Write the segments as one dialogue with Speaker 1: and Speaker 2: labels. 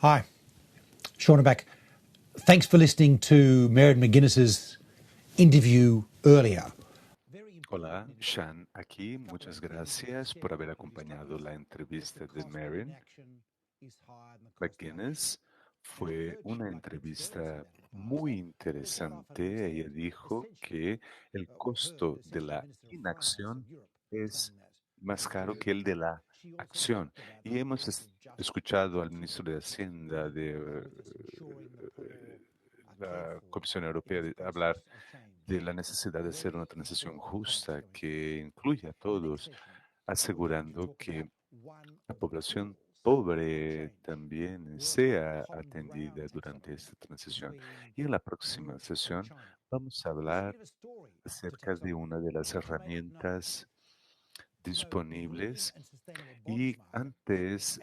Speaker 1: Hi, Shauna back. Thanks for listening to Merritt McGuinness's interview earlier.
Speaker 2: Hola, Sean aquí. Muchas gracias por haber acompañado la entrevista de Marin McGuinness. Fue una entrevista muy interesante. Ella dijo que el costo de la inacción es más caro que el de la acción. Y hemos escuchado al ministro de Hacienda de la Comisión Europea hablar de la necesidad de hacer una transición justa que incluya a todos, asegurando que la población pobre también sea atendida durante esta transición. Y en la próxima sesión vamos a hablar acerca de una de las herramientas disponibles. Y antes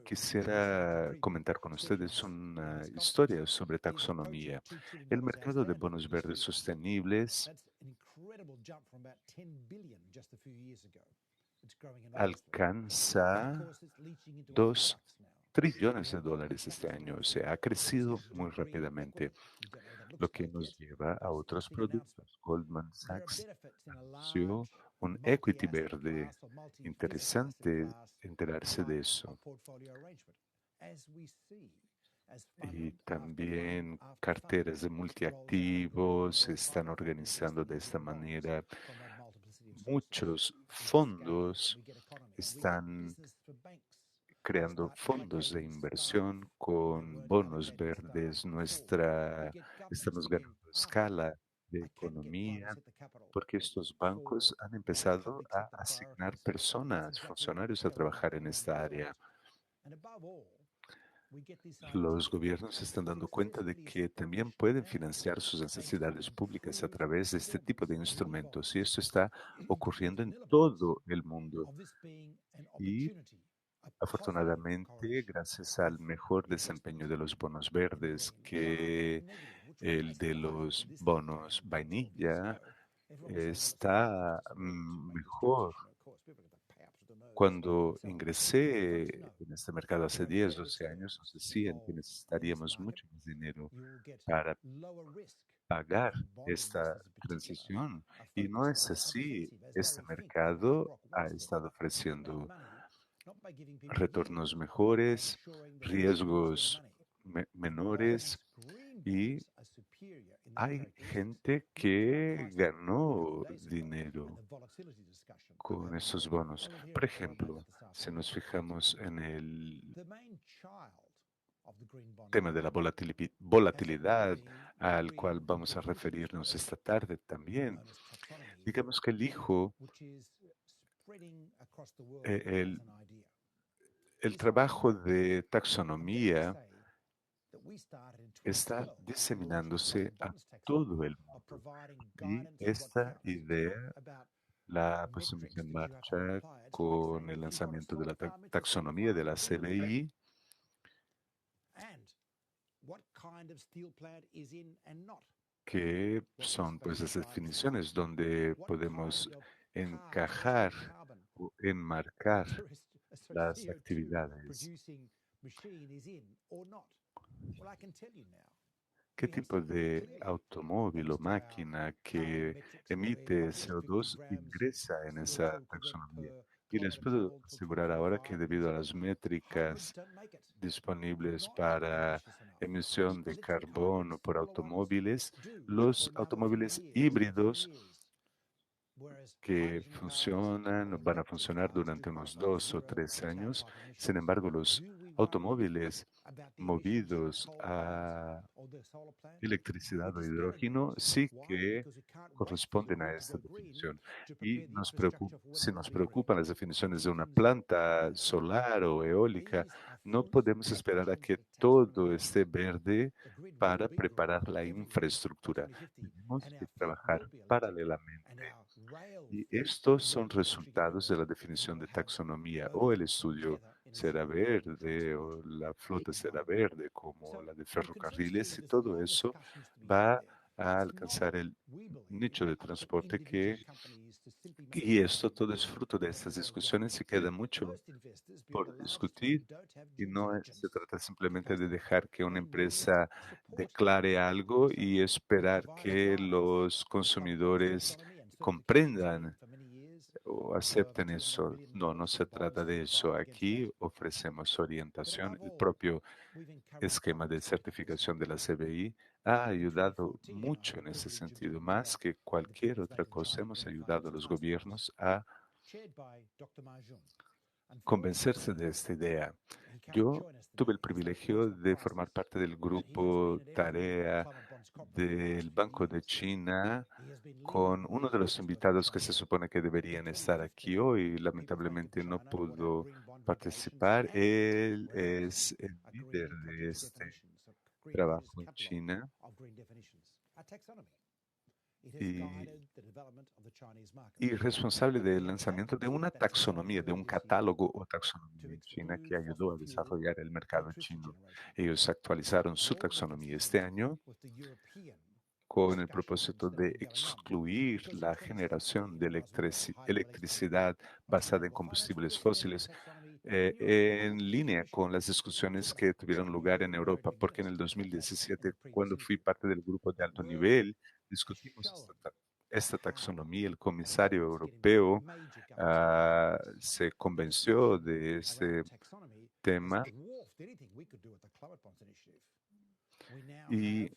Speaker 2: quisiera comentar con ustedes una historia sobre taxonomía. El mercado de bonos verdes sostenibles alcanza 2 trillones de dólares este año. O sea, ha crecido muy rápidamente, lo que nos lleva a otros productos. Goldman Sachs anunció un equity verde. Interesante enterarse de eso. Y también carteras de multiactivos se están organizando de esta manera. Muchos fondos están creando fondos de inversión con bonos verdes. Estamos ganando escala de economía porque estos bancos han empezado a asignar personas, funcionarios a trabajar en esta área. Los gobiernos se están dando cuenta de que también pueden financiar sus necesidades públicas a través de este tipo de instrumentos y esto está ocurriendo en todo el mundo. Y afortunadamente, gracias al mejor desempeño de los bonos verdes que el de los bonos vainilla, está mejor. Cuando ingresé en este mercado hace 10, 12 años, nos decían que necesitaríamos mucho más dinero para pagar esta transición. Y no es así. Este mercado ha estado ofreciendo retornos mejores, riesgos menores y hay gente que ganó dinero con esos bonos. Por ejemplo, si nos fijamos en el tema de la volatilidad al cual vamos a referirnos esta tarde también, digamos que el hijo, eh, el, el trabajo de taxonomía está diseminándose a todo el mundo. Y esta idea la pusimos en marcha con el lanzamiento de la taxonomía de la CBI, que son pues las definiciones donde podemos encajar o enmarcar las actividades. ¿Qué tipo de automóvil o máquina que emite CO2 ingresa en esa taxonomía? Y les puedo asegurar ahora que debido a las métricas disponibles para emisión de carbono por automóviles, los automóviles híbridos que funcionan, van a funcionar durante unos 2 o 3 años. Sin embargo, los automóviles movidos a electricidad o hidrógeno sí que corresponden a esta definición. Y si nos preocupan las definiciones de una planta solar o eólica, no podemos esperar a que todo esté verde para preparar la infraestructura. Tenemos que trabajar paralelamente. Y estos son resultados de la definición de taxonomía o el estudio será verde o la flota será verde como la de ferrocarriles y todo eso va a alcanzar el nicho de transporte y esto todo es fruto de estas discusiones y queda mucho por discutir y no se trata simplemente de dejar que una empresa declare algo y esperar que los consumidores comprendan o acepten eso. No, no se trata de eso. Aquí ofrecemos orientación. El propio esquema de certificación de la CBI ha ayudado mucho en ese sentido, más que cualquier otra cosa. Hemos ayudado a los gobiernos a convencerse de esta idea. Yo tuve el privilegio de formar parte del grupo Tarea del Banco de China con uno de los invitados que se supone que deberían estar aquí hoy. Lamentablemente no pudo participar. Él es el líder de este trabajo en China y y responsable del lanzamiento de una taxonomía, de un catálogo o taxonomía en China que ayudó a desarrollar el mercado chino. Ellos actualizaron su taxonomía este año con el propósito de excluir la generación de electricidad basada en combustibles fósiles en línea con las discusiones que tuvieron lugar en Europa, porque en el 2017, cuando fui parte del grupo de alto nivel, discutimos esta taxonomía. El comisario europeo se convenció de este tema y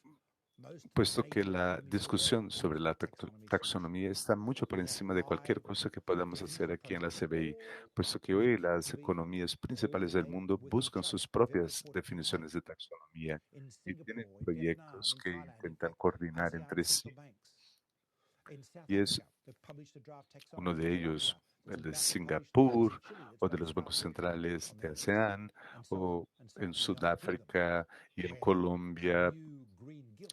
Speaker 2: puesto que la discusión sobre la taxonomía está mucho por encima de cualquier cosa que podamos hacer aquí en la CBI, puesto que hoy las economías principales del mundo buscan sus propias definiciones de taxonomía y tienen proyectos que intentan coordinar entre sí. Y es uno de ellos, el de Singapur o de los bancos centrales de ASEAN o en Sudáfrica y en Colombia.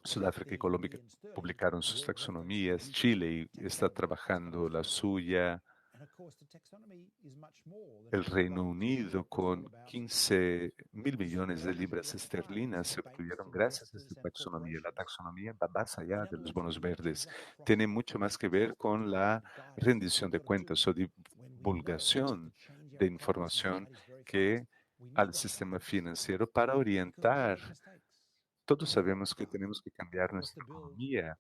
Speaker 2: Sudáfrica y Colombia publicaron sus taxonomías, Chile está trabajando la suya, el Reino Unido con 15.000 millones de libras esterlinas se obtuvieron gracias a esta taxonomía. La taxonomía va más allá de los bonos verdes, tiene mucho más que ver con la rendición de cuentas o divulgación de información que al sistema financiero para orientar. Todos sabemos que tenemos que cambiar nuestra economía.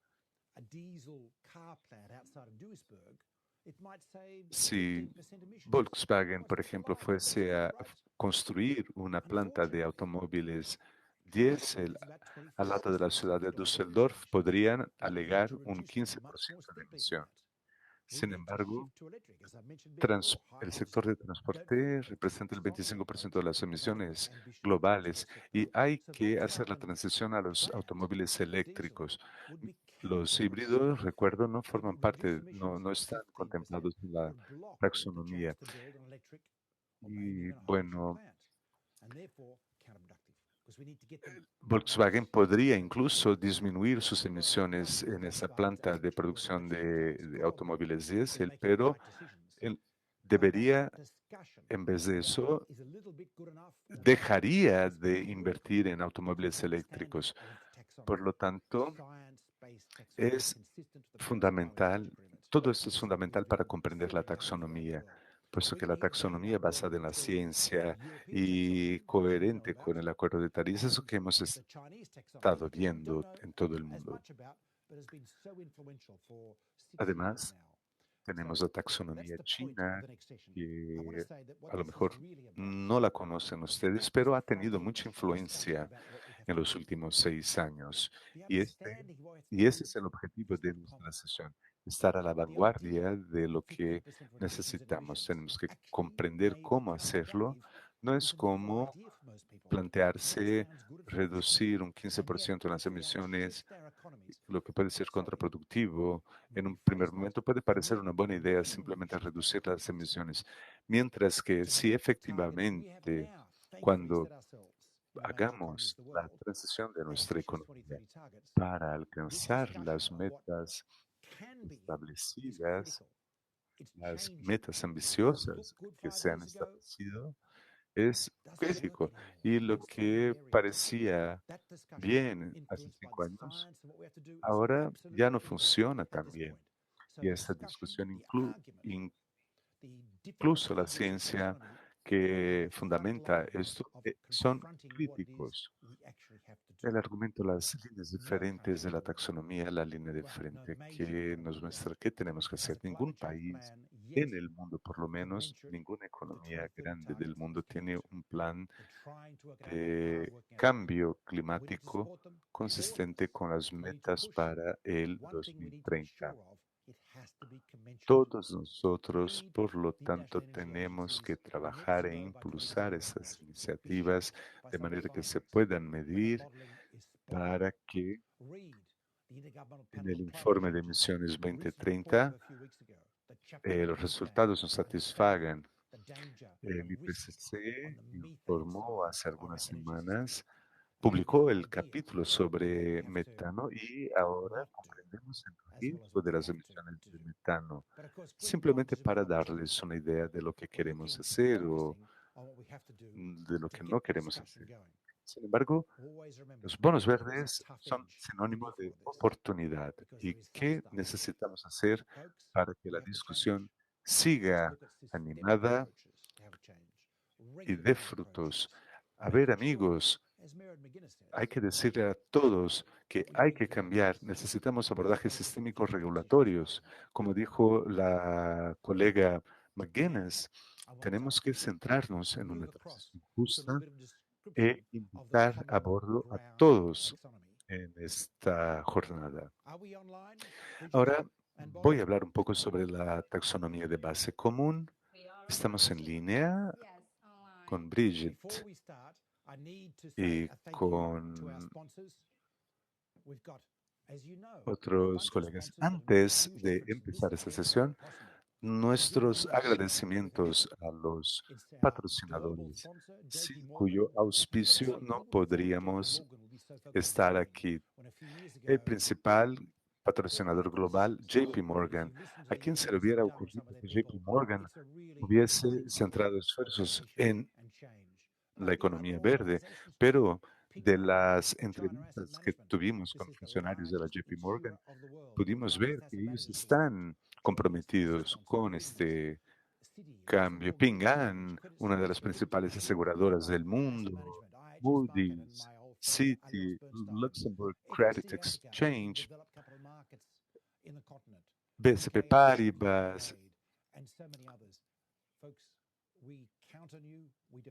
Speaker 2: Si Volkswagen, por ejemplo, fuese a construir una planta de automóviles diésel al lado de la ciudad de Düsseldorf, podrían alegar un 15% de emisión. Sin embargo, el sector de transporte representa el 25% de las emisiones globales y hay que hacer la transición a los automóviles eléctricos. Los híbridos, recuerdo, no forman parte, no están contemplados en la taxonomía. Y bueno, Volkswagen podría incluso disminuir sus emisiones en esa planta de producción de automóviles diésel, pero él debería, en vez de eso, dejaría de invertir en automóviles eléctricos. Por lo tanto, es fundamental, todo esto es fundamental para comprender la taxonomía, puesto que la taxonomía basada en la ciencia y coherente con el Acuerdo de París es lo que hemos estado viendo en todo el mundo. Además, tenemos la taxonomía china, que a lo mejor no la conocen ustedes, pero ha tenido mucha influencia en los últimos 6 años. Y ese es el objetivo de nuestra sesión, estar a la vanguardia de lo que necesitamos. Tenemos que comprender cómo hacerlo. No es como plantearse reducir un 15% en las emisiones, lo que puede ser contraproductivo. En un primer momento puede parecer una buena idea simplemente reducir las emisiones, mientras que si efectivamente cuando hagamos la transición de nuestra economía para alcanzar las metas establecidas, las metas ambiciosas que se han establecido, es crítico. Y lo que parecía bien hace 5 años, ahora ya no funciona tan bien. Y esta discusión incluso la ciencia que fundamenta esto, son críticos. El argumento, las líneas diferentes de la taxonomía, la línea de frente que nos muestra qué tenemos que hacer. Ningún país en el mundo, por lo menos, ninguna economía grande del mundo tiene un plan de cambio climático consistente con las metas para el 2030. Todos nosotros, por lo tanto, tenemos que trabajar e impulsar esas iniciativas de manera que se puedan medir para que en el informe de emisiones 2030 los resultados nos satisfagan. El IPCC informó hace algunas semanas, publicó el capítulo sobre metano y ahora comprendemos el riesgo de las emisiones de metano, simplemente para darles una idea de lo que queremos hacer o de lo que no queremos hacer. Sin embargo, los bonos verdes son sinónimo de oportunidad. ¿Y qué necesitamos hacer para que la discusión siga animada y dé frutos? A ver, amigos, hay que decirle a todos que hay que cambiar. Necesitamos abordajes sistémicos regulatorios. Como dijo la colega McGuinness, tenemos que centrarnos en una transición justa e invitar a bordo a todos en esta jornada. Ahora voy a hablar un poco sobre la taxonomía de base común. Estamos en línea
Speaker 3: Yes, online.
Speaker 2: con Bridget y con otros colegas. Antes de empezar esta sesión, nuestros agradecimientos a los patrocinadores, sin cuyo auspicio no podríamos estar aquí. El principal patrocinador global, JP Morgan. ¿A quién se le hubiera ocurrido que JP Morgan hubiese centrado esfuerzos en la economía verde? Pero de las entrevistas que tuvimos con funcionarios de la JP Morgan, pudimos ver que ellos están comprometidos con este cambio. Ping An, una de las principales aseguradoras del mundo, Moody's, Citi, Luxembourg Credit Exchange, BCP Paribas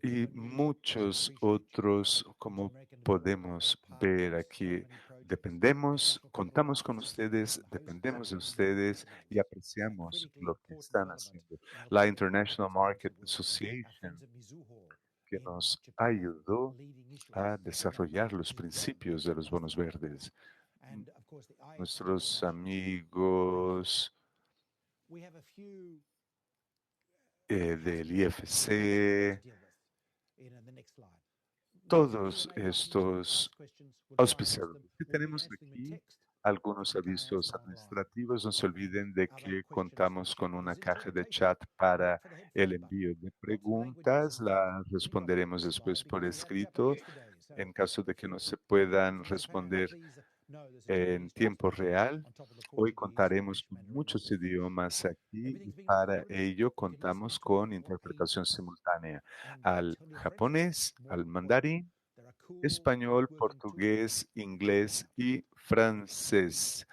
Speaker 2: y muchos otros, como podemos ver aquí. Dependemos, contamos con ustedes, dependemos de ustedes y apreciamos lo que están haciendo. La International Market Association, que nos ayudó a desarrollar los principios de los bonos verdes. Nuestros amigos del IFC, todos estos auspiciadores. Y tenemos aquí algunos avisos administrativos. No se olviden de que contamos con una caja de chat para el envío de preguntas. Las responderemos después por escrito. En caso de que no se puedan responder en tiempo real, hoy contaremos con muchos idiomas aquí y para ello contamos con interpretación simultánea al japonés, al mandarín, español, portugués, inglés y francés.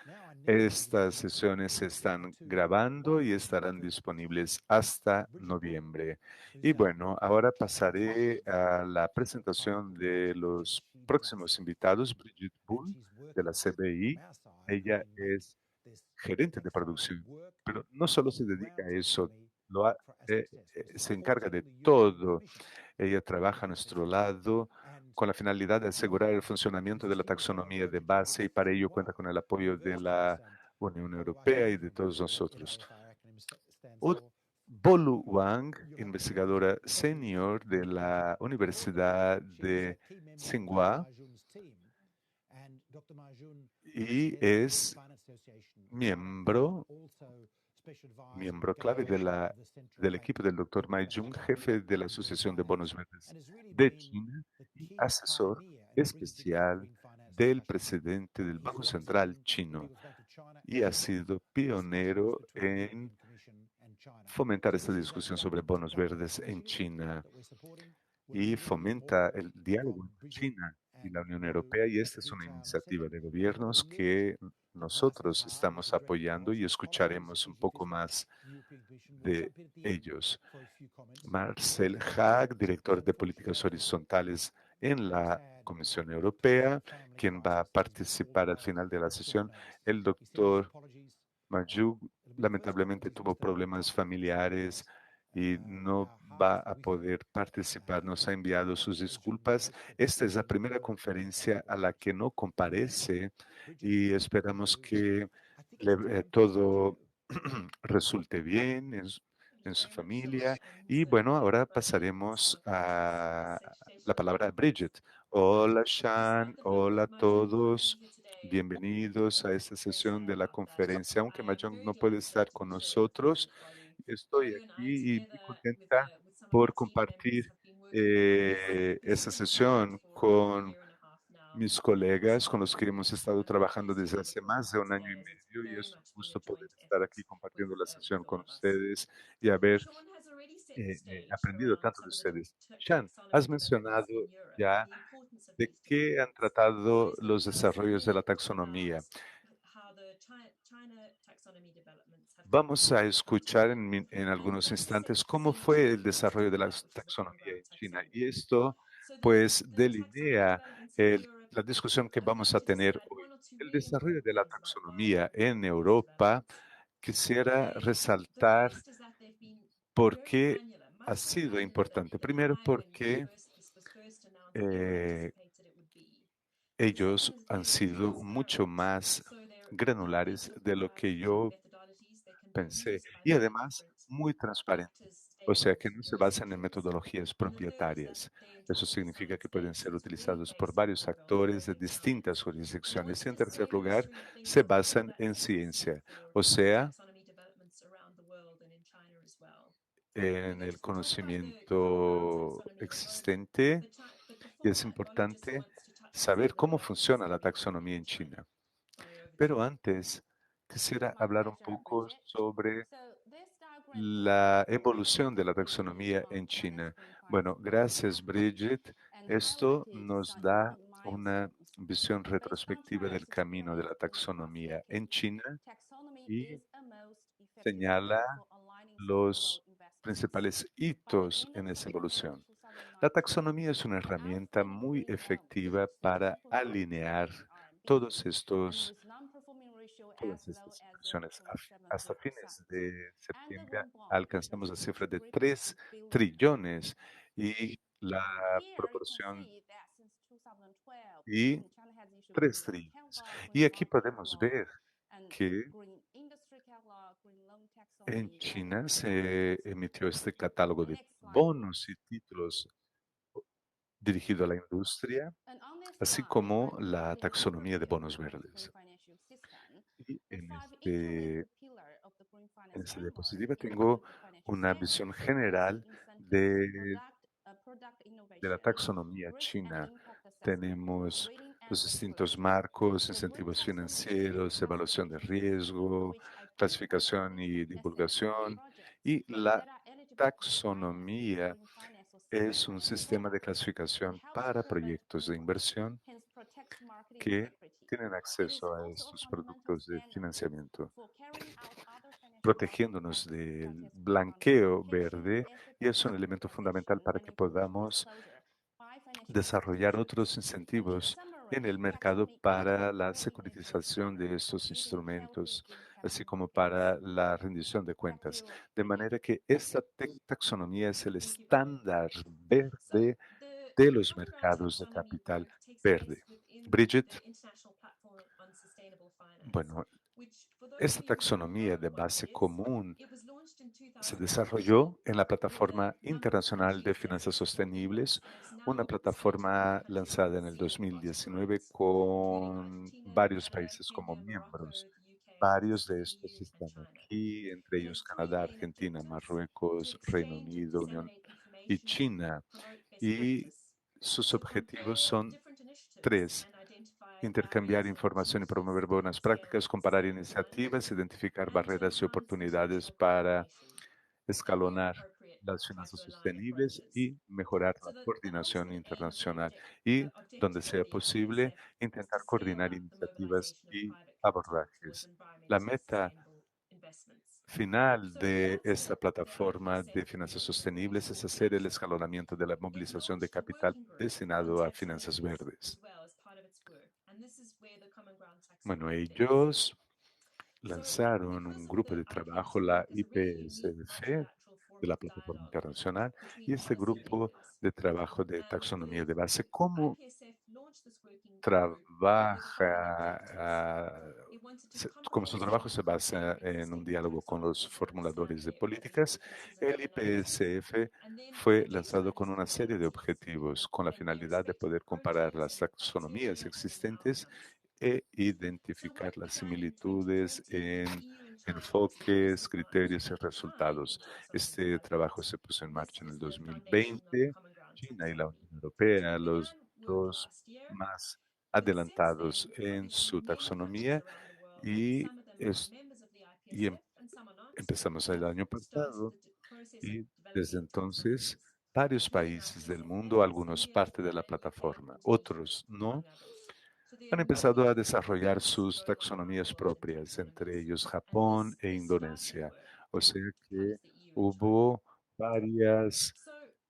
Speaker 2: Estas sesiones se están grabando y estarán disponibles hasta noviembre. Y bueno, ahora pasaré a la presentación de los próximos invitados. Brigitte Bull, de la CBI. Ella es gerente de producción, pero no solo se dedica a eso, se encarga de todo. Ella trabaja a nuestro lado con la finalidad de asegurar el funcionamiento de la taxonomía de base y para ello cuenta con el apoyo de la Unión Europea y de todos nosotros. Bolu Wang, investigadora senior de la Universidad de Tsinghua y es miembro miembro clave del equipo del doctor Mai Jung, jefe de la Asociación de Bonos Verdes de China y asesor especial del presidente del Banco Central chino. Y ha sido pionero en fomentar esta discusión sobre bonos verdes en China y fomenta el diálogo entre China y la Unión Europea. Y esta es una iniciativa de gobiernos que nosotros estamos apoyando y escucharemos un poco más de ellos. Marcel Haag, director de políticas horizontales en la Comisión Europea, quien va a participar al final de la sesión. El doctor Majuk lamentablemente tuvo problemas familiares y no va a poder participar. Nos ha enviado sus disculpas. Esta es la primera conferencia a la que no comparece y esperamos que todo resulte bien en su familia. Y bueno, ahora pasaremos a la palabra a Bridget. Hola, Shan. Hola a todos. Bienvenidos a esta sesión de la conferencia. Aunque Mahjong no puede estar con nosotros, estoy aquí y muy contenta por compartir esta sesión con mis colegas con los que hemos estado trabajando desde hace más de un año y medio y es un gusto poder estar aquí compartiendo la sesión con ustedes y haber aprendido tanto de ustedes. Shan, has mencionado ya de qué han tratado los desarrollos de la taxonomía. Vamos a escuchar en algunos instantes cómo fue el desarrollo de la taxonomía en China y esto pues delinea la discusión que vamos a tener hoy. El desarrollo de la taxonomía en Europa, quisiera resaltar por qué ha sido importante. Primero porque eh, ellos han sido mucho más granulares de lo que yo pensé y además muy transparente. O sea que no se basan en metodologías propietarias. Eso significa que pueden ser utilizados por varios actores de distintas jurisdicciones. Y en tercer lugar, se basan en ciencia, o sea, en el conocimiento existente. Y es importante saber cómo funciona la taxonomía en China. Pero antes, quisiera hablar un poco sobre la evolución de la taxonomía en China. Bueno, gracias, Bridget. Esto nos da una visión retrospectiva del camino de la taxonomía en China y señala los principales hitos en esa evolución. La taxonomía es una herramienta muy efectiva para alinear todos estos todas estas inversiones. Hasta fines de septiembre alcanzamos la cifra de 3 trillones y la proporción y 3 trillones. Y aquí podemos ver que en China se emitió este catálogo de bonos y títulos dirigido a la industria, así como la taxonomía de bonos verdes. Y en esta diapositiva tengo una visión general de la taxonomía china. Tenemos los distintos marcos, incentivos financieros, evaluación de riesgo, clasificación y divulgación. Y la taxonomía es un sistema de clasificación para proyectos de inversión que tienen acceso a estos productos de financiamiento, protegiéndonos del blanqueo verde y es un elemento fundamental para que podamos desarrollar otros incentivos en el mercado para la securitización de estos instrumentos, así como para la rendición de cuentas. De manera que esta taxonomía es el estándar verde de los mercados de capital verde. Bridget, bueno, esta taxonomía de base común se desarrolló en la Plataforma Internacional de Finanzas Sostenibles, una plataforma lanzada en el 2019 con varios países como miembros. Varios de estos están aquí, entre ellos Canadá, Argentina, Marruecos, Reino Unido, Unión y China. Y sus objetivos son tres: intercambiar información y promover buenas prácticas, comparar iniciativas, identificar barreras y oportunidades para escalonar las finanzas sostenibles y mejorar la coordinación internacional. Y, donde sea posible, intentar coordinar iniciativas y abordajes. La meta final de esta plataforma de finanzas sostenibles es hacer el escalonamiento de la movilización de capital destinado a finanzas verdes. Bueno, ellos lanzaron un grupo de trabajo, la IPSF, de la Plataforma Internacional, y este grupo de trabajo de taxonomía de base. ¿Cómo trabaja? Como su trabajo se basa en un diálogo con los formuladores de políticas, el IPSF fue lanzado con una serie de objetivos con la finalidad de poder comparar las taxonomías existentes e identificar las similitudes en enfoques, criterios y resultados. Este trabajo se puso en marcha en el 2020. China y la Unión Europea, los dos más adelantados en su taxonomía, y, es- y empezamos el año pasado, y desde entonces varios países del mundo, algunos parte de la plataforma, otros no, han empezado a desarrollar sus taxonomías propias, entre ellos Japón e Indonesia. O sea que hubo varias,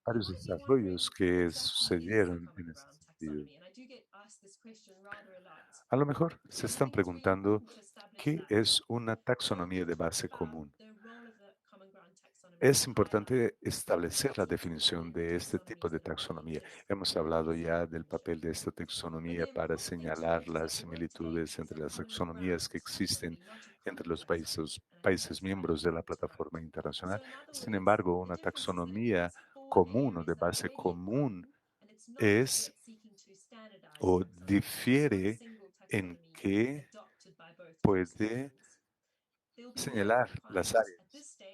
Speaker 2: varios desarrollos que sucedieron en ese sentido. A lo mejor se están preguntando, ¿qué es una taxonomía de base común? Es importante establecer la definición de este tipo de taxonomía. Hemos hablado ya del papel de esta taxonomía para señalar las similitudes entre las taxonomías que existen entre los países miembros de la plataforma internacional. Sin embargo, una taxonomía común o de base común es o difiere en que puede señalar las áreas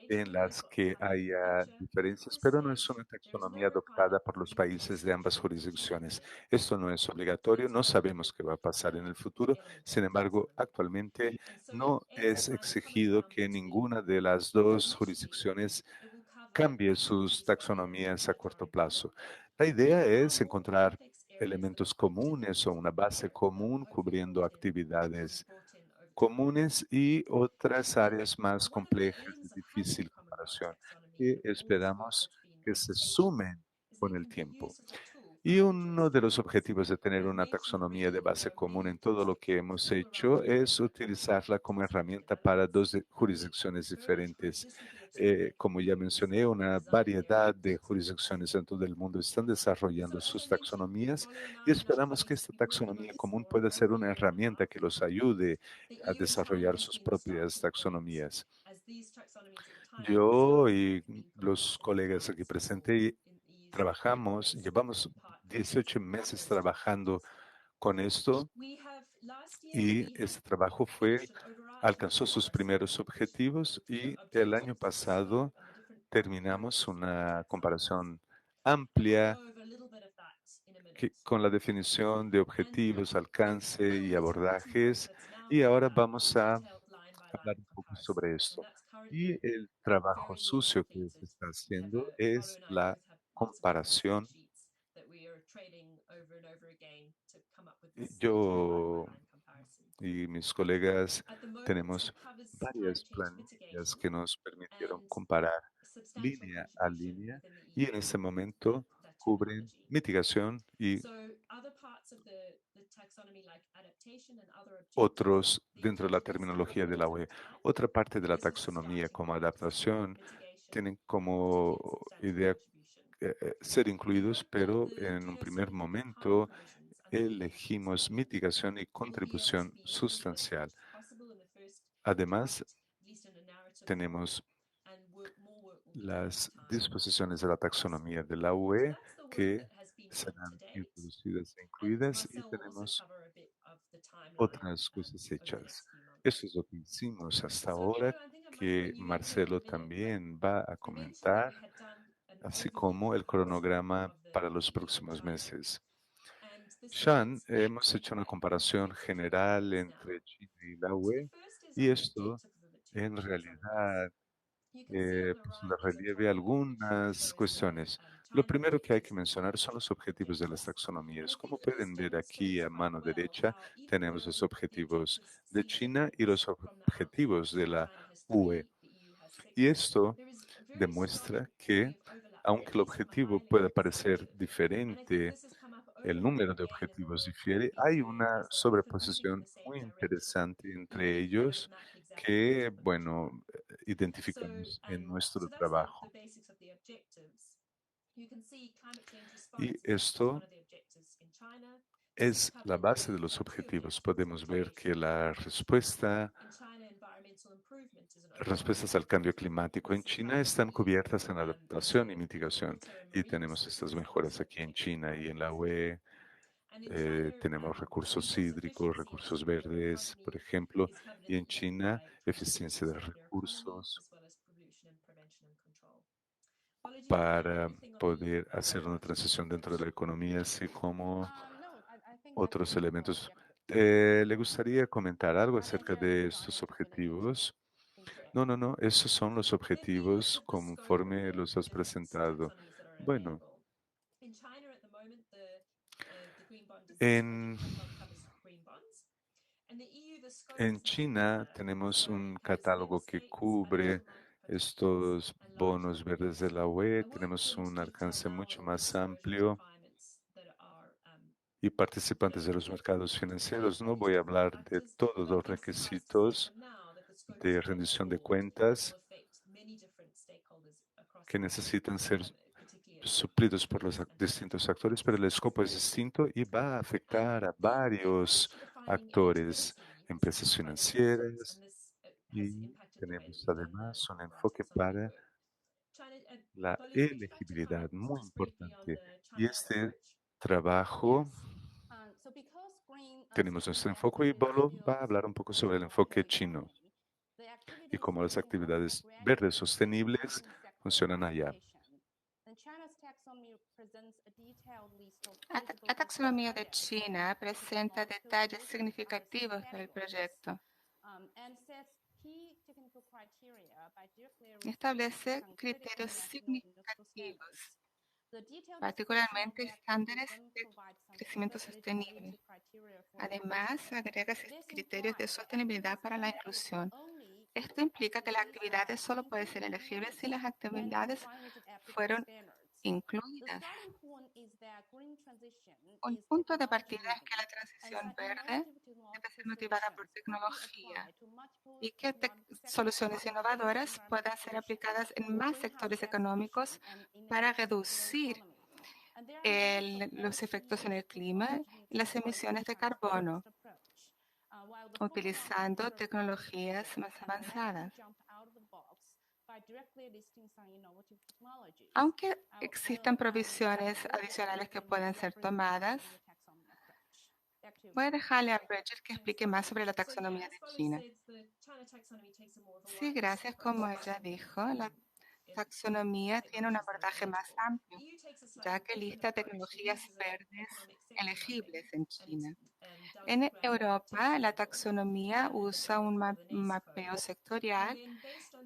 Speaker 2: en las que haya diferencias, pero no es una taxonomía adoptada por los países de ambas jurisdicciones. Esto no es obligatorio, no sabemos qué va a pasar en el futuro. Sin embargo, actualmente no es exigido que ninguna de las dos jurisdicciones cambie sus taxonomías a corto plazo. La idea es encontrar elementos comunes o una base común cubriendo actividades comunes y otras áreas más complejas de difícil comparación que esperamos que se sumen con el tiempo. Y uno de los objetivos de tener una taxonomía de base común en todo lo que hemos hecho es utilizarla como herramienta para dos jurisdicciones diferentes. Como ya mencioné, una variedad de jurisdicciones en todo el mundo están desarrollando sus taxonomías y esperamos que esta taxonomía común pueda ser una herramienta que los ayude a desarrollar sus propias taxonomías. Yo y los colegas aquí presentes llevamos 18 meses trabajando con esto, y este trabajo alcanzó sus primeros objetivos, y el año pasado terminamos una comparación amplia con la definición de objetivos, alcance y abordajes, y ahora vamos a hablar un poco sobre esto. Y el trabajo sucio que se está haciendo es la comparación. Yo y mis colegas tenemos varias planillas que nos permitieron comparar línea a línea, y en este momento cubren mitigación y otros dentro de la terminología de la UE. Otra parte de la taxonomía como adaptación tienen como idea ser incluidos, pero en un primer momento elegimos mitigación y contribución sustancial. Además, tenemos las disposiciones de la taxonomía de la UE que serán introducidas e incluidas, y tenemos otras cosas hechas. Eso es lo que hicimos hasta ahora, que Marcelo también va a comentar, así como el cronograma para los próximos meses. Sean, hemos hecho una comparación general entre China y la UE y esto en realidad pues, le relieve algunas cuestiones. Lo primero que hay que mencionar son los objetivos de las taxonomías. Como pueden ver aquí a mano derecha, tenemos los objetivos de China y los objetivos de la UE. Y esto demuestra que, aunque el objetivo pueda parecer diferente, el número de objetivos difiere, hay una sobreposición muy interesante entre ellos que, bueno, identificamos en nuestro trabajo. Y esto es la base de los objetivos. Podemos ver que respuestas al cambio climático en China están cubiertas en adaptación y mitigación. Y tenemos estas mejoras aquí en China y en la UE. Tenemos recursos hídricos, recursos verdes, por ejemplo, y en China, eficiencia de recursos para poder hacer una transición dentro de la economía, así como otros elementos. ¿Le gustaría comentar algo acerca de estos objetivos? No, no, no, esos son los objetivos conforme los has presentado. Bueno, en, en China tenemos un catálogo que cubre estos bonos verdes de la UE. Tenemos un alcance mucho más amplio y participantes de los mercados financieros. No voy a hablar de todos los requisitos de rendición de cuentas que necesitan ser suplidos por los distintos actores, pero el escopo es distinto y va a afectar a varios actores, empresas financieras, y tenemos además un enfoque para la elegibilidad muy importante. Y este trabajo, tenemos nuestro enfoque y Bolo va a hablar un poco sobre el enfoque chino y cómo las actividades verdes sostenibles funcionan allá.
Speaker 3: La taxonomía de China presenta detalles significativos del proyecto. Establece criterios significativos, particularmente estándares de crecimiento sostenible. Además, agrega criterios de sostenibilidad para la inclusión. Esto implica que las actividades solo pueden ser elegibles si las actividades fueron incluidas. Un punto de partida es que la transición verde debe ser motivada por tecnología y que soluciones innovadoras puedan ser aplicadas en más sectores económicos para reducir los efectos en el clima y las emisiones de carbono, utilizando tecnologías más avanzadas. Aunque existan provisiones adicionales que pueden ser tomadas, voy a dejarle a Bridget que explique más sobre la taxonomía de China. Sí, gracias. Como ella dijo, la taxonomía tiene un abordaje más amplio, ya que lista tecnologías verdes elegibles en China. En Europa, la taxonomía usa un mapeo sectorial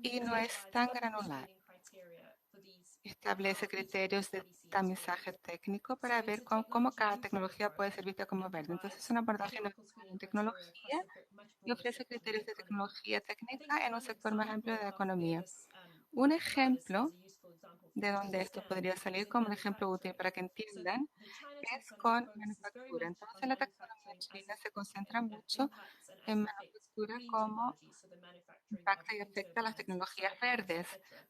Speaker 3: y no es tan granular. Establece criterios de tamizaje técnico para ver cómo cada tecnología puede ser vista como verde. Entonces, es un abordaje en tecnología y ofrece criterios de tecnología técnica en un sector más amplio de la economía. Un ejemplo de donde esto podría salir como un ejemplo útil para que entiendan es con manufactura. Entonces, la taxonomía china se concentra mucho en manufactura como impacta y afecta las tecnologías verdes.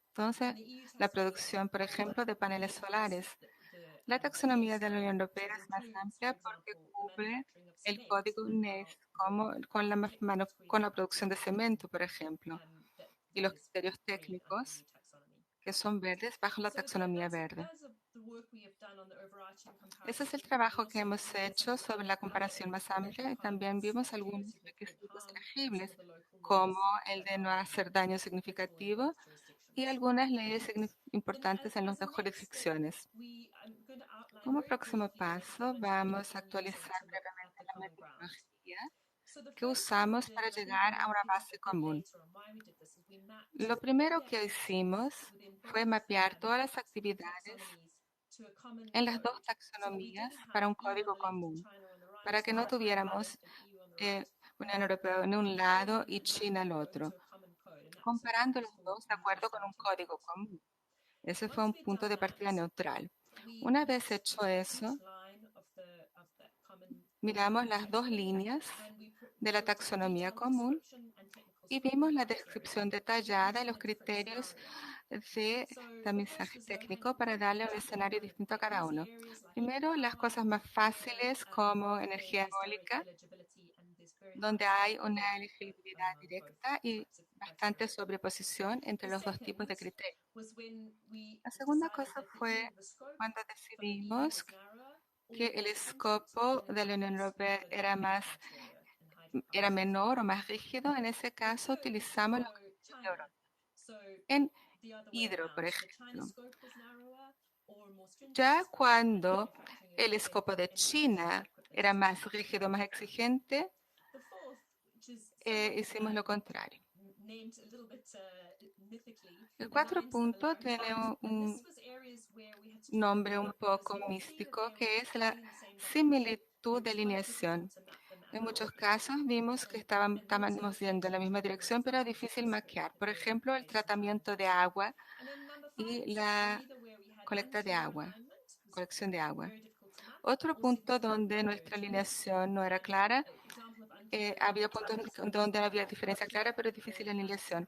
Speaker 3: Entonces, la producción, por ejemplo, de paneles solares. La taxonomía de la Unión Europea es más amplia porque cubre el código NES como con la producción de cemento, por ejemplo, y los criterios técnicos que son verdes bajo la taxonomía verde. Ese es el trabajo que hemos hecho sobre la comparación más amplia y también vimos algunos requisitos elegibles, como el de no hacer daño significativo y algunas leyes importantes en las dos jurisdicciones. Como próximo paso, vamos a actualizar brevemente la metodología que usamos para llegar a una base común. Lo primero que hicimos fue mapear todas las actividades en las dos taxonomías para un código común, para que no tuviéramos Unión Europea en un lado y China al otro, comparando los dos de acuerdo con un código común. Ese fue un punto de partida neutral. Una vez hecho eso, miramos las dos líneas de la taxonomía común y vimos la descripción detallada y los criterios de tamizaje técnico para darle un escenario distinto a cada uno. Primero, las cosas más fáciles como energía eólica, donde hay una elegibilidad directa y bastante sobreposición entre los dos tipos de criterios. La segunda cosa fue cuando decidimos que el escopo de la Unión Europea era menor o más rígido. En ese caso, utilizamos los criterios de Europa. En hidro, por ejemplo. Ya cuando el escopo de China era más rígido, más exigente, hicimos lo contrario. El 4 punto tiene un nombre un poco místico que es la similitud de alineación. En muchos casos vimos que estábamos yendo en la misma dirección, pero difícil mapear. Por ejemplo, el tratamiento de agua y la colección de agua. Otro punto donde nuestra alineación no era clara, había puntos donde había diferencia clara, pero difícil alineación.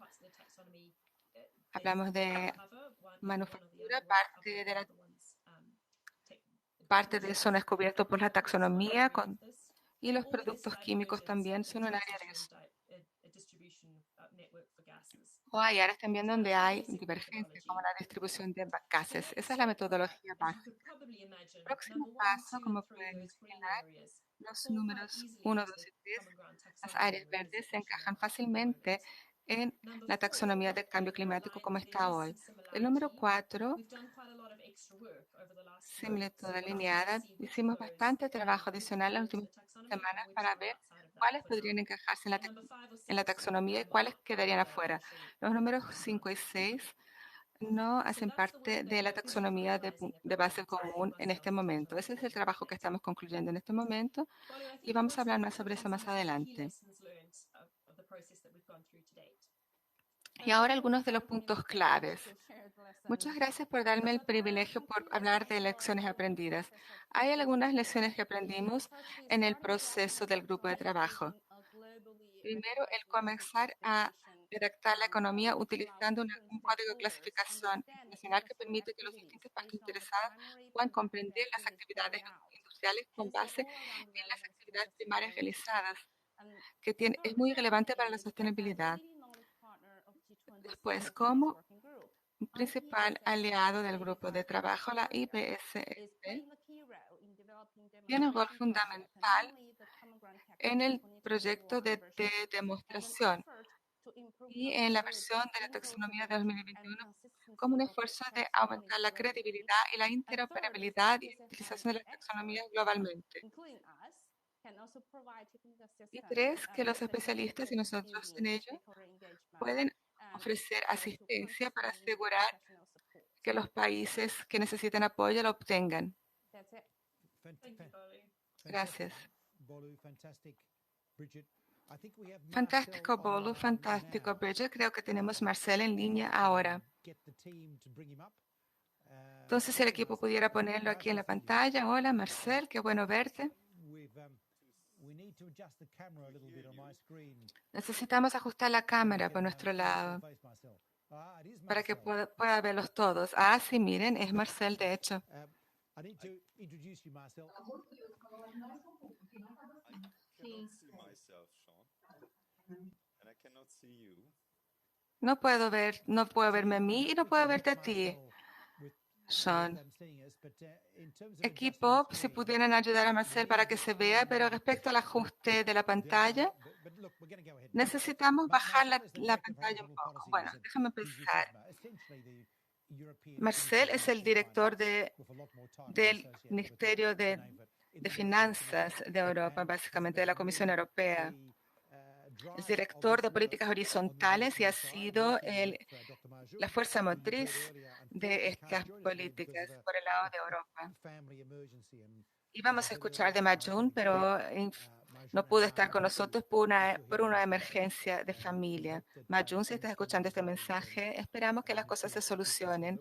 Speaker 3: Hablamos de manufactura, parte de eso no es cubierto por la taxonomía y los productos químicos también son un área de eso. O hay áreas también donde hay divergencia, como la distribución de gases. Esa es la metodología básica. Próximo paso, como pueden imaginar, los números 1, 2 y 3, las áreas verdes se encajan fácilmente en la taxonomía del cambio climático como está hoy. El número 4, similitud alineada, hicimos bastante trabajo adicional las últimas semanas para ver cuáles podrían encajarse en la taxonomía y cuáles quedarían afuera. Los números 5 y 6 no hacen parte de la taxonomía de base común en este momento. Ese es el trabajo que estamos concluyendo en este momento y vamos a hablar más sobre eso más adelante. Y ahora algunos de los puntos claves. Muchas gracias por darme el privilegio por hablar de lecciones aprendidas. Hay algunas lecciones que aprendimos en el proceso del grupo de trabajo. Primero, el comenzar a redactar la economía utilizando un código de clasificación internacional que permite que los distintos partes interesadas puedan comprender las actividades industriales con base en las actividades primarias realizadas, que es muy relevante para la sostenibilidad. Después, como principal aliado del grupo de trabajo, la IPSS tiene un rol fundamental en el proyecto de demostración y en la versión de la taxonomía de 2021 como un esfuerzo de aumentar la credibilidad y la interoperabilidad y utilización de las taxonomías globalmente. Y 3, que los especialistas y nosotros en ello pueden ofrecer asistencia para asegurar que los países que necesitan apoyo lo obtengan. Gracias. Fantástico, Bolu, fantástico, Bridget. Creo que tenemos Marcel en línea ahora. Entonces, si el equipo pudiera ponerlo aquí en la pantalla. Hola, Marcel, qué bueno verte. Necesitamos ajustar la cámara por nuestro lado para que pueda verlos todos. Ah, sí, miren, es Marcel, de hecho. No puedo verme a mí y no puedo verte a ti, Sean. Equipo, si pudieran ayudar a Marcel para que se vea, pero respecto al ajuste de la pantalla, necesitamos bajar la pantalla un poco. Bueno, déjame empezar. Marcel es el director del Ministerio de Finanzas de Europa, básicamente de la Comisión Europea. Es director de políticas horizontales y ha sido la fuerza motriz de estas políticas por el lado de Europa. Íbamos a escuchar de Majun, pero no pudo estar con nosotros por una emergencia de familia. Majun, si estás escuchando este mensaje, esperamos que las cosas se solucionen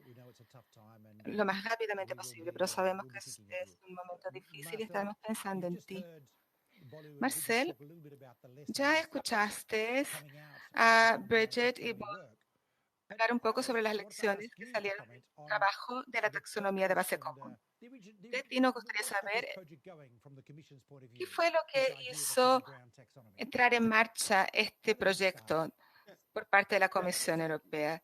Speaker 3: lo más rápidamente posible, pero sabemos que es un momento difícil y estamos pensando en ti. Marcel, ya escuchaste a Bridget y Bob hablar un poco sobre las lecciones que salieron del trabajo de la taxonomía de base común. De ti nos gustaría saber qué fue lo que hizo entrar en marcha este proyecto por parte de la Comisión Europea.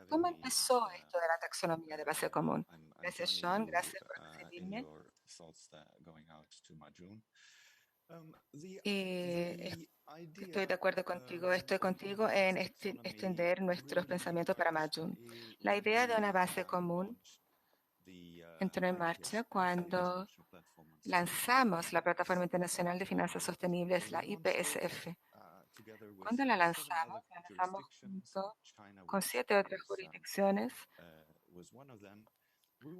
Speaker 3: ¿Cómo empezó esto de la taxonomía de base común? Gracias, Sean. Gracias por recibirme. Estoy de acuerdo contigo. Estoy contigo en extender nuestros pensamientos para Majun. La idea de una base común entró en marcha cuando lanzamos la Plataforma Internacional de Finanzas Sostenibles, la IPSF. Cuando la lanzamos junto con 7 otras jurisdicciones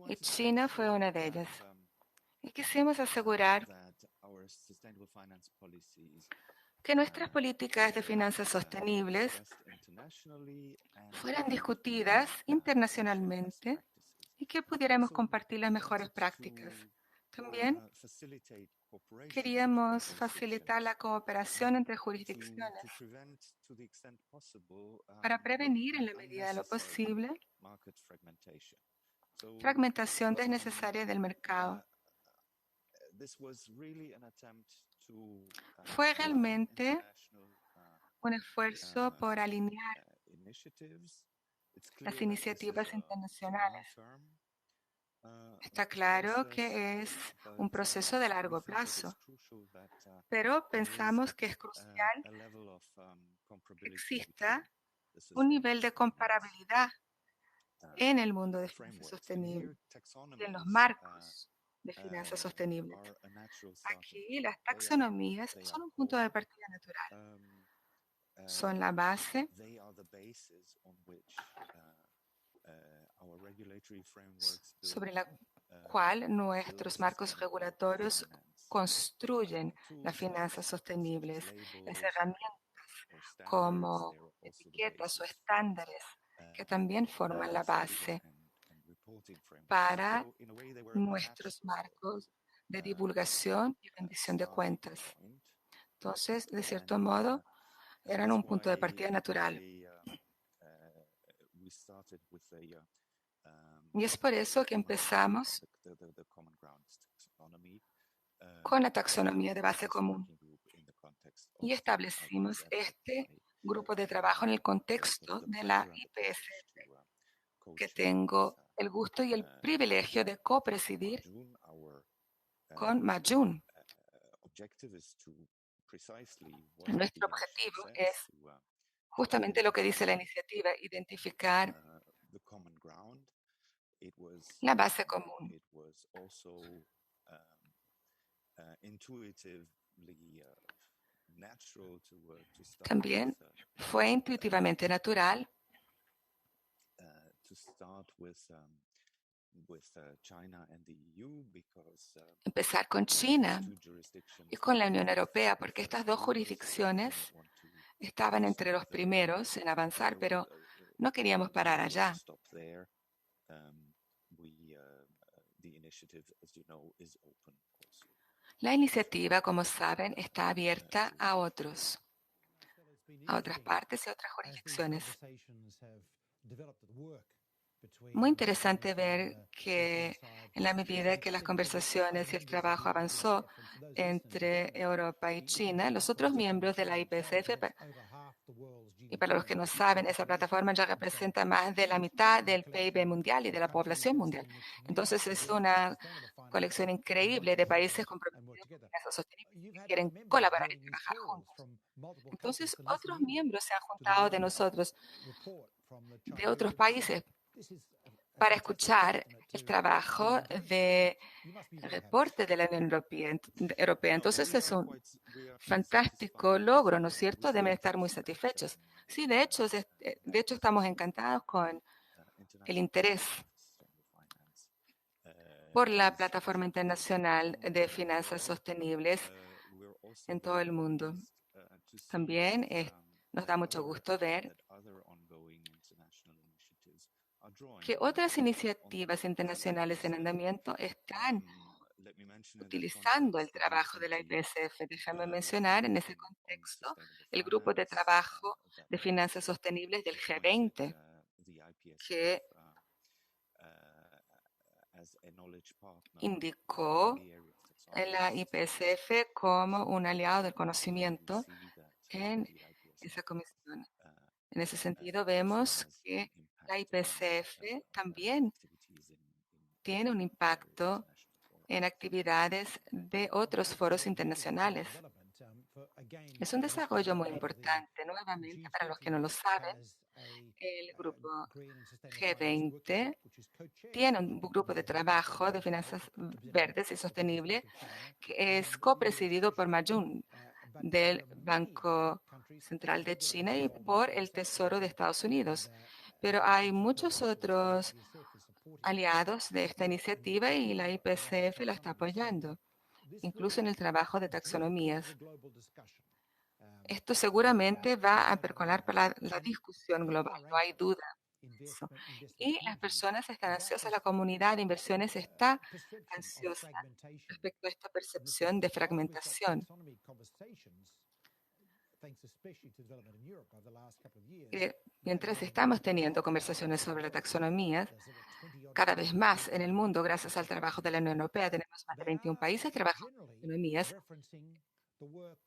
Speaker 3: y China fue una de ellas. Y quisimos asegurar que nuestras políticas de finanzas sostenibles fueran discutidas internacionalmente y que pudiéramos compartir las mejores prácticas. También queríamos facilitar la cooperación entre jurisdicciones para prevenir en la medida de lo posible fragmentación desnecesaria del mercado. Fue realmente un esfuerzo por alinear las iniciativas internacionales. Está claro que es un proceso de largo plazo, pero pensamos que es crucial que exista un nivel de comparabilidad en el mundo de finanzas sostenibles y en los marcos de finanzas sostenibles. Aquí las taxonomías son un punto de partida natural. Son la base sobre la cual nuestros marcos regulatorios construyen las finanzas sostenibles, las herramientas como etiquetas o estándares que también forman la base para nuestros marcos de divulgación y rendición de cuentas. Entonces, de cierto modo, eran un punto de partida natural. Y es por eso que empezamos con la taxonomía de base común y establecimos este grupo de trabajo en el contexto de la IPSF, que tengo el gusto y el privilegio de copresidir con Majun. Nuestro objetivo es justamente lo que dice la iniciativa, identificar la base común. También fue intuitivamente natural empezar con China y con la Unión Europea, porque estas dos jurisdicciones estaban entre los primeros en avanzar, pero no queríamos parar allá. La iniciativa, como saben, está abierta a otras partes y a otras jurisdicciones. Muy interesante ver que en la medida que las conversaciones y el trabajo avanzó entre Europa y China, los otros miembros de la IPSF Y para los que no saben, esa plataforma ya representa más de la mitad del PIB mundial y de la población mundial. Entonces es una colección increíble de países comprometidos con finanzas sostenibles que quieren colaborar y trabajar juntos. Entonces otros miembros se han juntado de nosotros, de otros países, para escuchar el trabajo de reporte de la Unión Europea. Entonces es un fantástico logro, ¿no es cierto? Deben estar muy satisfechos. Sí, de hecho estamos encantados con el interés por la plataforma internacional de finanzas sostenibles en todo el mundo. También nos da mucho gusto ver que otras iniciativas internacionales en andamiento están utilizando el trabajo de la IPSF. Déjame mencionar en ese contexto el grupo de trabajo de finanzas sostenibles del G20, que indicó la IPSF como un aliado del conocimiento en esa comisión. En ese sentido, vemos que la IPSF también tiene un impacto en actividades de otros foros internacionales. Es un desarrollo muy importante. Nuevamente, para los que no lo saben, el grupo G20 tiene un grupo de trabajo de finanzas verdes y sostenibles que es copresidido por Mayun del Banco Central de China y por el Tesoro de Estados Unidos. Pero hay muchos otros aliados de esta iniciativa y la IPCF la está apoyando, incluso en el trabajo de taxonomías. Esto seguramente va a percolar para la discusión global, no hay duda de eso. Y las personas están ansiosas, la comunidad de inversiones está ansiosa respecto a esta percepción de fragmentación. Mientras estamos teniendo conversaciones sobre la taxonomía, cada vez más en el mundo, gracias al trabajo de la Unión Europea, tenemos más de 21 países trabajando en taxonomías.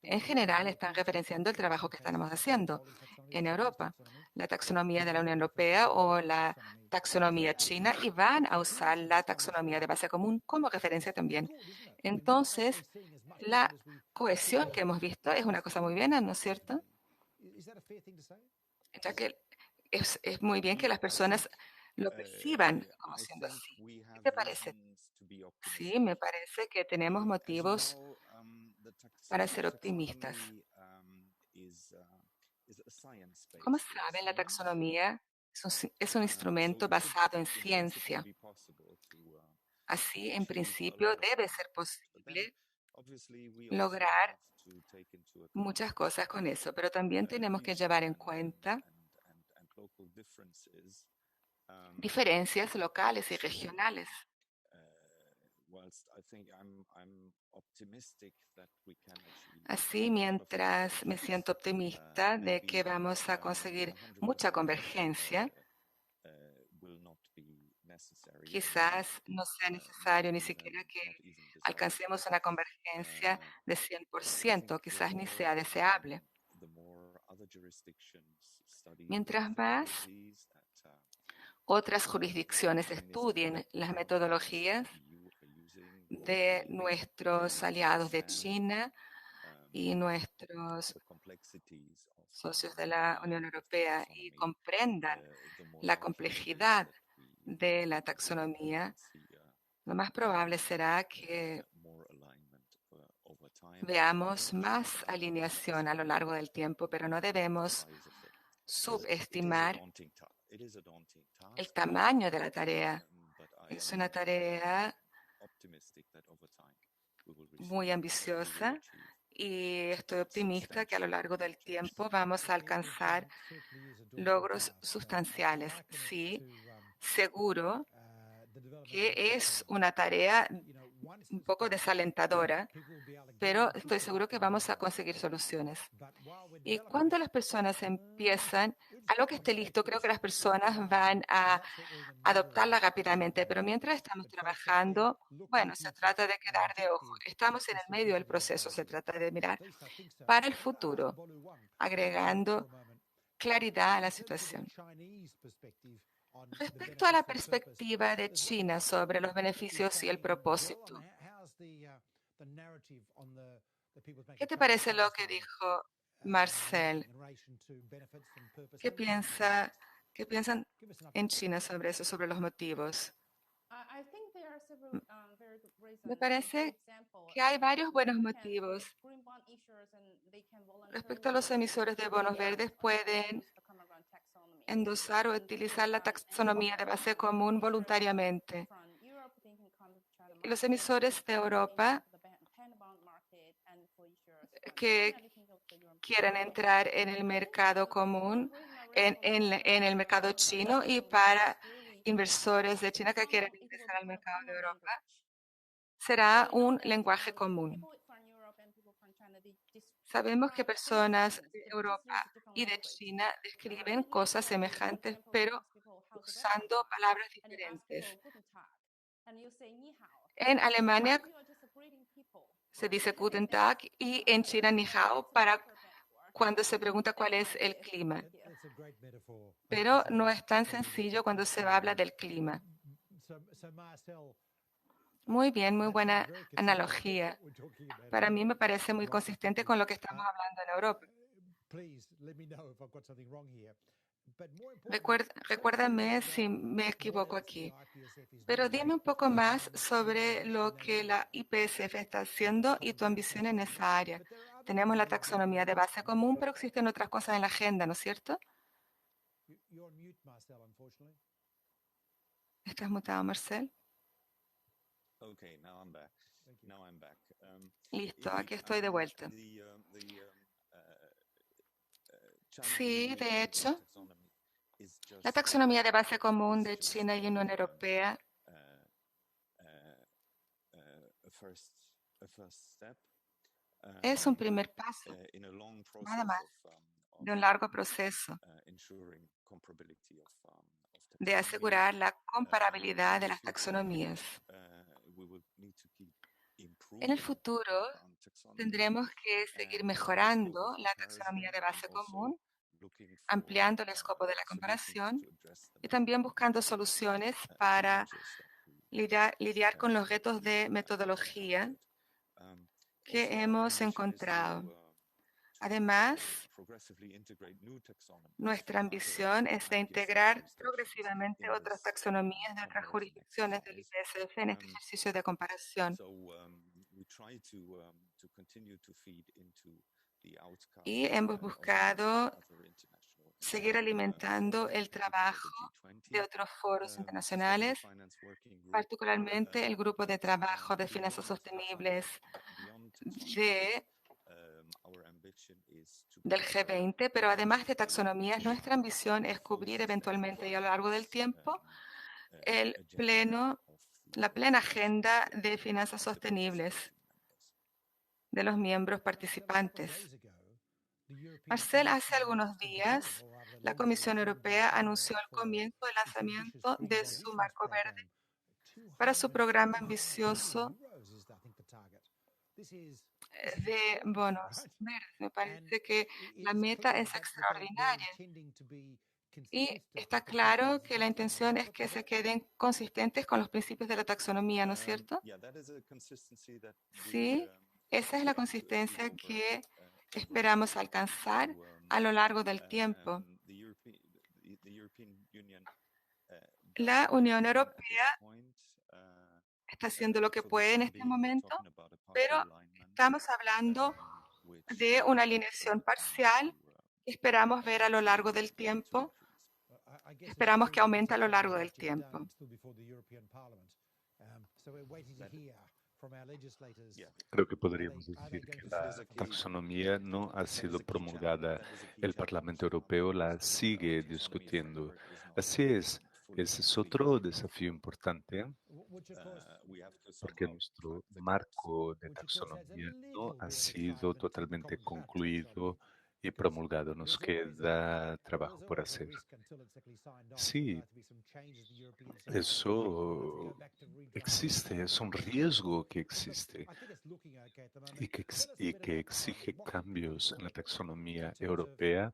Speaker 3: En general, están referenciando el trabajo que estamos haciendo en Europa, la taxonomía de la Unión Europea o la taxonomía china, y van a usar la taxonomía de base común como referencia también. Entonces, la cohesión que hemos visto es una cosa muy buena, ¿no es cierto? Ya que es muy bien que las personas lo perciban como siendo así. ¿Qué te parece? Sí, me parece que tenemos motivos para ser optimistas. Como saben, la taxonomía es un instrumento basado en ciencia. Así, en principio, debe ser posible lograr muchas cosas con eso, pero también tenemos que llevar en cuenta diferencias locales y regionales. Así, mientras me siento optimista de que vamos a conseguir mucha convergencia, quizás no sea necesario ni siquiera que alcancemos una convergencia de 100%, quizás ni sea deseable. Mientras más otras jurisdicciones estudien las metodologías de nuestros aliados de China y nuestros socios de la Unión Europea y comprendan la complejidad de la taxonomía, lo más probable será que veamos más alineación a lo largo del tiempo, pero no debemos subestimar el tamaño de la tarea. Es una tarea muy ambiciosa y estoy optimista que a lo largo del tiempo vamos a alcanzar logros sustanciales. Sí, seguro que es una tarea un poco desalentadora, pero estoy seguro que vamos a conseguir soluciones. Y cuando las personas empiezan, a lo que esté listo, creo que las personas van a adoptarla rápidamente, pero mientras estamos trabajando, bueno, se trata de quedar de ojo. Estamos en el medio del proceso, se trata de mirar para el futuro, agregando claridad a la situación. Respecto a la perspectiva de China sobre los beneficios y el propósito, ¿qué te parece lo que dijo Marcel? ¿Qué piensan en China sobre eso, sobre los motivos? Me parece que hay varios buenos motivos. Respecto a los emisores de bonos verdes, pueden endosar o utilizar la taxonomía de base común voluntariamente. Y los emisores de Europa que quieren entrar en el mercado común, en el mercado chino, y para inversores de China que quieren ingresar al mercado de Europa, será un lenguaje común. Sabemos que personas de Europa y de China describen cosas semejantes, pero usando palabras diferentes. En Alemania se dice Guten Tag y en China Ni Hao para cuando se pregunta cuál es el clima. Pero no es tan sencillo cuando se habla del clima. Muy bien, muy buena analogía. Para mí me parece muy consistente con lo que estamos hablando en Europa. Recuérdame si me equivoco aquí. Pero dime un poco más sobre lo que la IPSF está haciendo y tu ambición en esa área. Tenemos la taxonomía de base común, pero existen otras cosas en la agenda, ¿no es cierto? ¿Estás mutado, Marcel? Listo, aquí estoy de vuelta. Sí, de hecho, la taxonomía de base común de China y Unión Europea es un primer paso, nada más, de un largo proceso de asegurar la comparabilidad de las taxonomías. En el futuro, tendremos que seguir mejorando la taxonomía de base común, ampliando el escopo de la comparación y también buscando soluciones para lidiar con los retos de metodología que hemos encontrado. Además, nuestra ambición es de integrar progresivamente otras taxonomías de otras jurisdicciones del IPSF en este ejercicio de comparación. Y hemos buscado seguir alimentando el trabajo de otros foros internacionales, particularmente el grupo de trabajo de finanzas sostenibles del G20, pero además de taxonomías, nuestra ambición es cubrir eventualmente y a lo largo del tiempo la plena agenda de finanzas sostenibles de los miembros participantes. Marcel, hace algunos días, la Comisión Europea anunció el comienzo del lanzamiento de su marco verde para su programa ambicioso de bonos verdes. Me parece que la meta es extraordinaria y está claro que la intención es que se queden consistentes con los principios de la taxonomía, ¿no es cierto? Sí, esa es la consistencia que esperamos alcanzar a lo largo del tiempo. La Unión Europea está haciendo lo que puede en este momento, pero estamos hablando de una alineación parcial que esperamos ver a lo largo del tiempo. Esperamos que aumente a lo largo del tiempo.
Speaker 2: Creo que podríamos decir que la taxonomía no ha sido promulgada. El Parlamento Europeo la sigue discutiendo. Así es, ese es otro desafío importante porque nuestro marco de taxonomía no ha sido totalmente concluido y promulgado. Nos queda trabajo por hacer. Sí, eso existe, es un riesgo que existe y que exige cambios en la taxonomía europea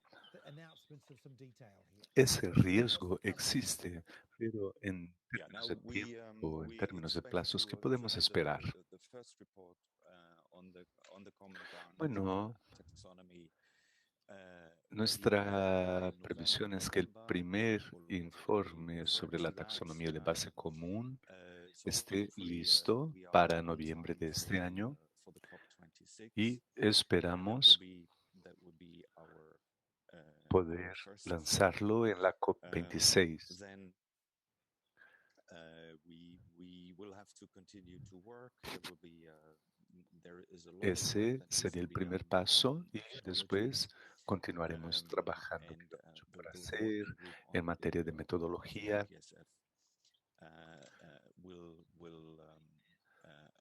Speaker 2: Ese riesgo existe, pero en términos de tiempo, en términos de plazos, ¿qué podemos esperar? Bueno, nuestra previsión es que el primer informe sobre la taxonomía de base común esté listo para noviembre de este año y esperamos poder lanzarlo en la COP26. Ese sería el primer paso y después continuaremos trabajando. Queda mucho por hacer en materia de metodología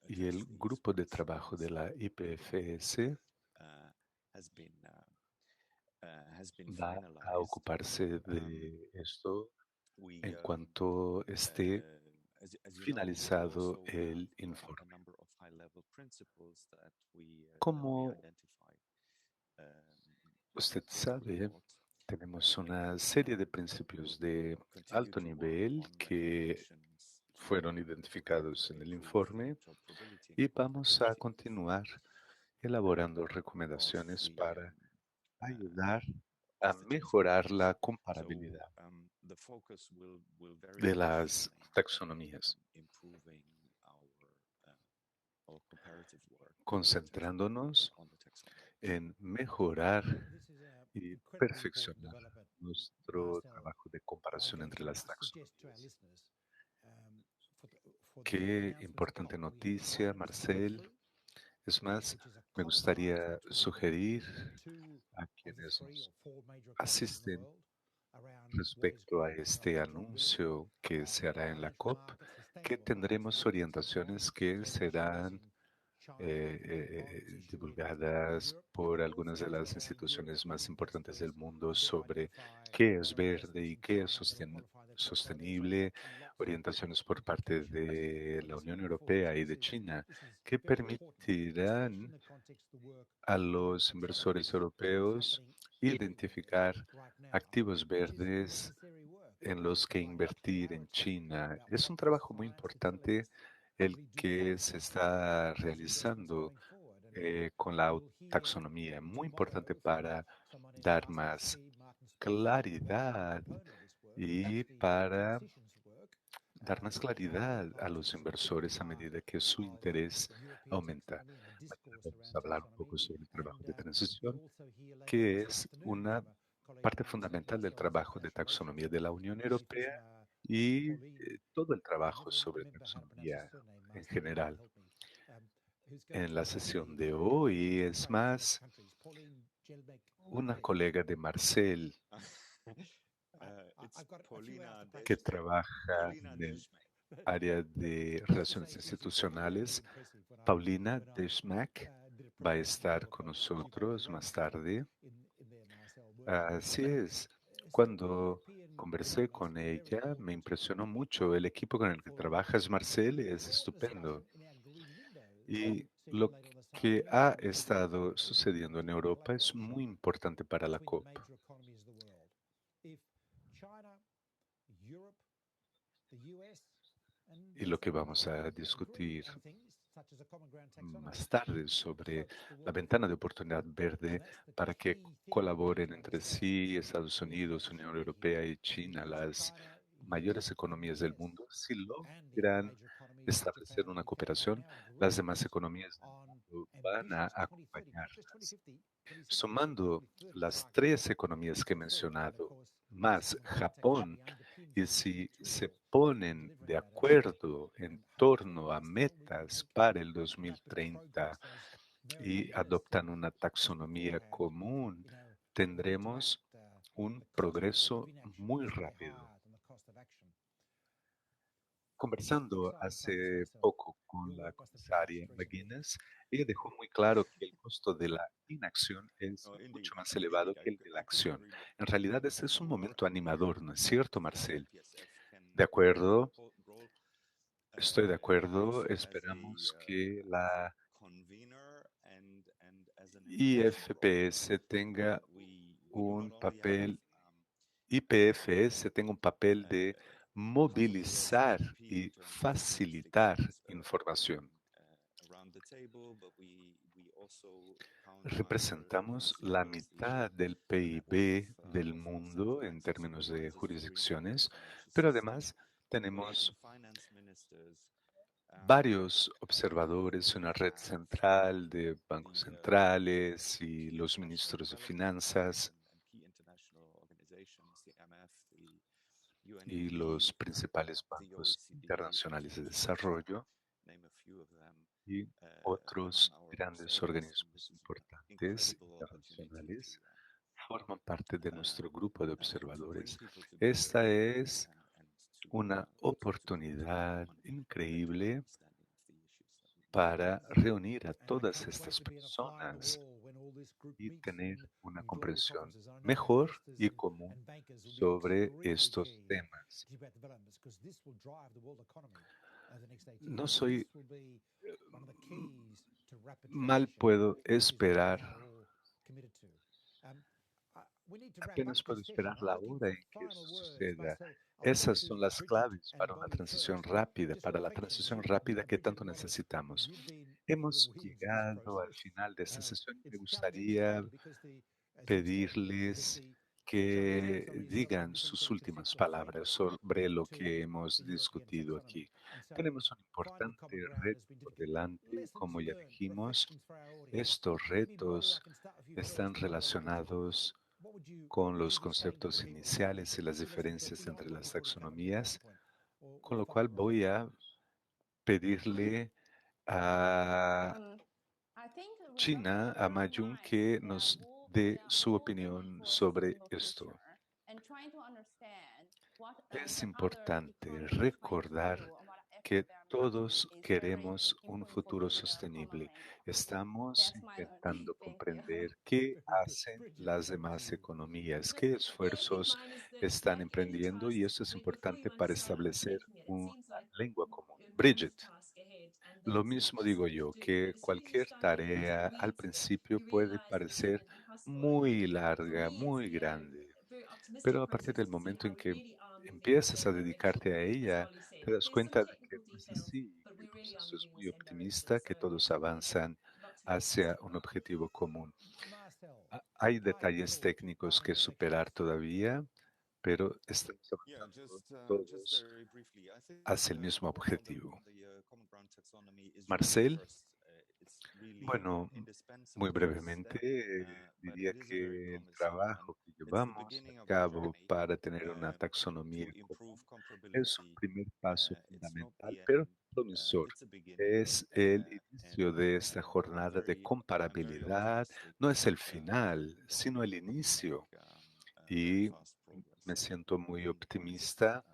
Speaker 2: y el grupo de trabajo de la IPFS va a ocuparse de esto en cuanto esté finalizado el informe. Como usted sabe, tenemos una serie de principios de alto nivel que fueron identificados en el informe y vamos a continuar elaborando recomendaciones para ayudar a mejorar la comparabilidad de las taxonomías, concentrándonos en mejorar y perfeccionar nuestro trabajo de comparación entre las taxonomías. Qué importante noticia, Marcel. Es más, me gustaría sugerir a quienes nos asisten respecto a este anuncio que se hará en la COP, que tendremos orientaciones que serán divulgadas por algunas de las instituciones más importantes del mundo sobre qué es verde y qué es sostenible, orientaciones por parte de la Unión Europea y de China que permitirán a los inversores europeos identificar activos verdes en los que invertir en China. Es un trabajo muy importante el que se está realizando con la taxonomía, muy importante para dar más claridad y para dar más claridad a los inversores a medida que su interés aumenta. Mañana vamos a hablar un poco sobre el trabajo de transición, que es una parte fundamental del trabajo de taxonomía de la Unión Europea y todo el trabajo sobre taxonomía en general. En la sesión de hoy es más una colega de Marcel que trabaja en el área de relaciones institucionales. Paulina Deschmack va a estar con nosotros más tarde. Así es. Cuando conversé con ella, me impresionó mucho. El equipo con el que trabajas, Marcel, es estupendo. Y lo que ha estado sucediendo en Europa es muy importante para la COP. Y lo que vamos a discutir más tarde sobre la ventana de oportunidad verde para que colaboren entre sí Estados Unidos, Unión Europea y China, las mayores economías del mundo, si logran establecer una cooperación, las demás economías del mundo van a acompañarlas. Sumando las tres economías que he mencionado, más Japón, y si se ponen de acuerdo en torno a metas para el 2030 y adoptan una taxonomía común, tendremos un progreso muy rápido. Conversando hace poco con la comisaria McGuinness, ella dejó muy claro que el costo de la inacción es mucho más elevado que el de la acción. En realidad, este es un momento animador, ¿no es cierto, Marcel? De acuerdo, estoy de acuerdo. Esperamos que la IFPS tenga un papel IPFS tenga un papel de movilizar y facilitar información. Representamos la mitad del PIB del mundo en términos de jurisdicciones, pero además tenemos varios observadores, una red central de bancos centrales y los ministros de finanzas y los principales bancos internacionales de desarrollo y otros grandes organismos importantes internacionales forman parte de nuestro grupo de observadores. Esta es una oportunidad increíble para reunir a todas estas personas y tener una comprensión mejor y común sobre estos temas. No soy mal puedo esperar, apenas puedo esperar la hora en que eso suceda. Esas son las claves para una transición rápida, para la transición rápida que tanto necesitamos. Hemos llegado al final de esta sesión y me gustaría pedirles que digan sus últimas palabras sobre lo que hemos discutido aquí. Tenemos un importante reto por delante, como ya dijimos. Estos retos están relacionados con los conceptos iniciales y las diferencias entre las taxonomías, con lo cual voy a pedirle a China, a Mayun, que nos dé su opinión sobre esto. Es importante recordar que todos queremos un futuro sostenible. Estamos intentando comprender qué hacen las demás economías, qué esfuerzos están emprendiendo y eso es importante para establecer una lengua común. Bridget, lo mismo digo yo, que cualquier tarea al principio puede parecer muy larga, muy grande. Pero a partir del momento en que empiezas a dedicarte a ella, te das cuenta de que no es así. El proceso es muy optimista, que todos avanzan hacia un objetivo común. Hay detalles técnicos que superar todavía, pero estamos avanzando todos hacia el mismo objetivo. Marcel, bueno, muy brevemente, diría que el trabajo que llevamos a cabo para tener una taxonomía común es un primer paso fundamental, pero promisor. Es el inicio de esta jornada de comparabilidad, no es el final, sino el inicio. Y me siento muy optimista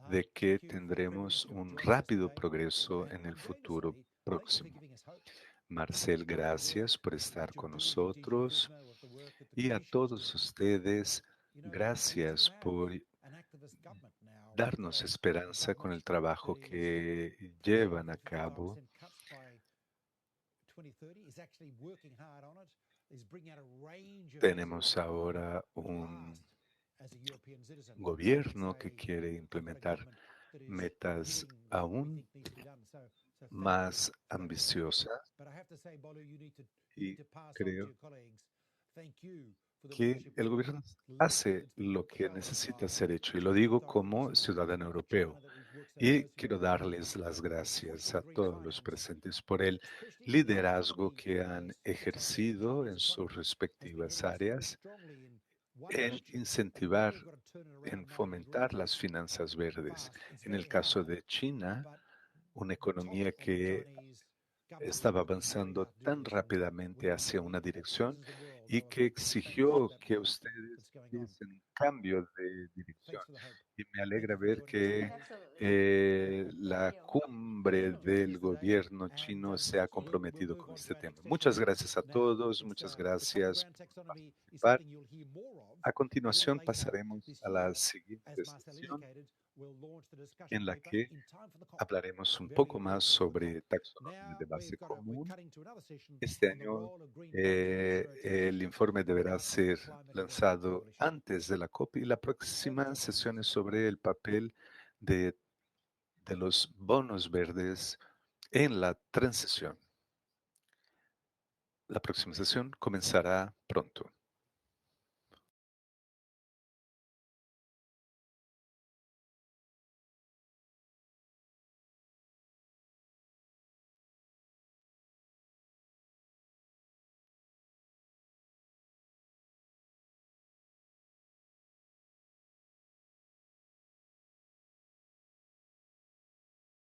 Speaker 2: de que tendremos un rápido progreso en el futuro próximo. Marcel, gracias por estar con nosotros y a todos ustedes, gracias por darnos esperanza con el trabajo que llevan a cabo. Tenemos ahora un gobierno que quiere implementar metas aún más ambiciosas y creo que el gobierno hace lo que necesita ser hecho y lo digo como ciudadano europeo. Y quiero darles las gracias a todos los presentes por el liderazgo que han ejercido en sus respectivas áreas en incentivar, en fomentar las finanzas verdes. En el caso de China, una economía que estaba avanzando tan rápidamente hacia una dirección y que exigió que ustedes hiciesen cambio de dirección. Y me alegra ver que la cumbre del gobierno chino se ha comprometido con este tema. Muchas gracias a todos, muchas gracias por participar. A continuación pasaremos a la siguiente sesión en la que hablaremos un poco más sobre taxonomía de base común. Este año el informe deberá ser lanzado antes de la COP y la próxima sesión es sobre el papel de los bonos verdes en la transición. La próxima sesión comenzará pronto.